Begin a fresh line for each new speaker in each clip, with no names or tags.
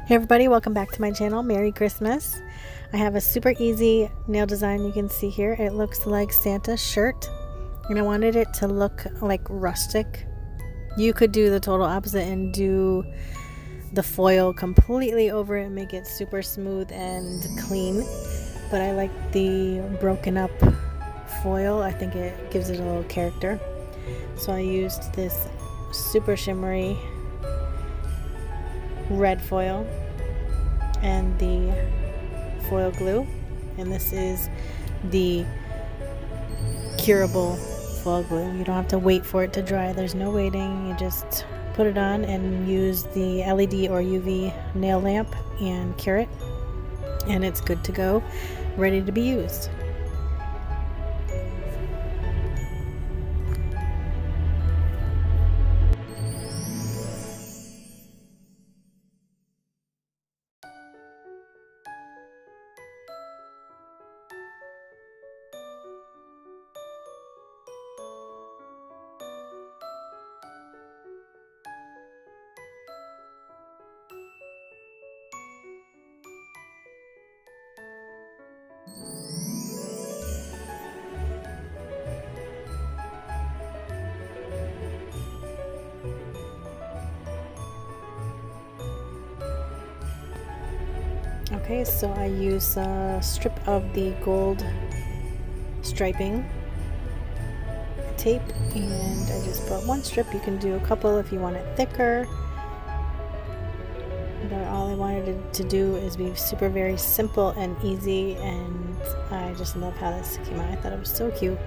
Hey everybody, welcome back to my channel. Merry Christmas. I have a super easy nail design you can see here. It looks like Santa's shirt and I wanted it to look like rustic. You could do the total opposite and do the foil completely over it and make it super smooth and clean, but I like the broken up foil. I think it gives it a little character. So I used this super shimmery red foil and the foil glue, and this is the curable foil glue. You don't have to wait for it to dry. There's no waiting. You just put it on and use the LED or UV nail lamp and cure it, and it's good to go, ready to be used. Okay, so I use a strip of the gold striping tape, and I just put one strip. You can do a couple if you want it thicker, but all I wanted it to do is be super very simple and easy, and I just love how this came out. I thought it was so cute.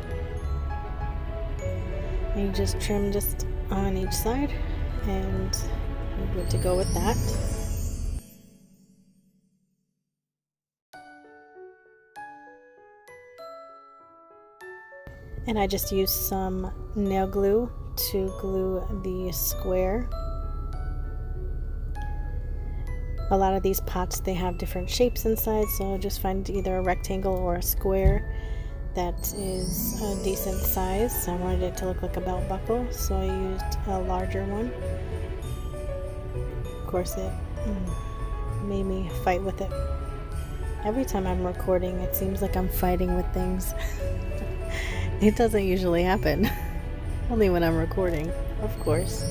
And you just trim just on each side and you're good to go with that. And I just used some nail glue to glue the square. A lot of these pots, they have different shapes inside, so just find either a rectangle or a square that is a decent size. I wanted it to look like a belt buckle, so I used a larger one. Of course, it made me fight with it. Every time I'm recording, it seems like I'm fighting with things. It doesn't usually happen. Only when I'm recording, of course.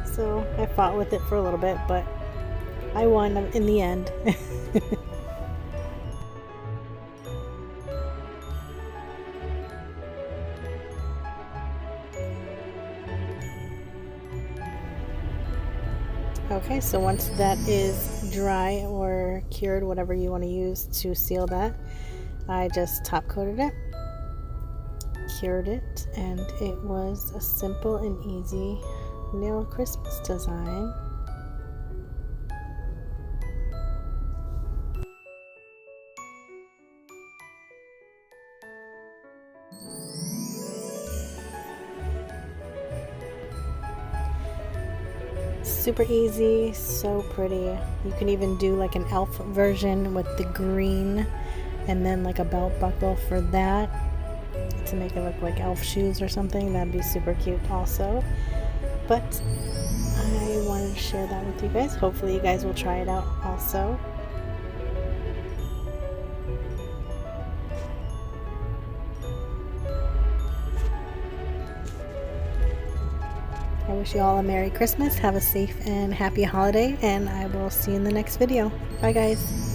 So I fought with it for a little bit, but I won in the end. Okay, so once that is dry or cured, whatever you want to use to seal that, I just top coated it, cured it, and it was a simple and easy nail Christmas design. Super easy, so pretty. You can even do like an elf version with the green and then like a belt buckle for that to make it look like elf shoes or something. That'd be super cute also. But I wanted to share that with you guys. Hopefully you guys will try it out also. I wish you all a Merry Christmas. Have a safe and happy holiday, and I will see you in the next video. Bye guys.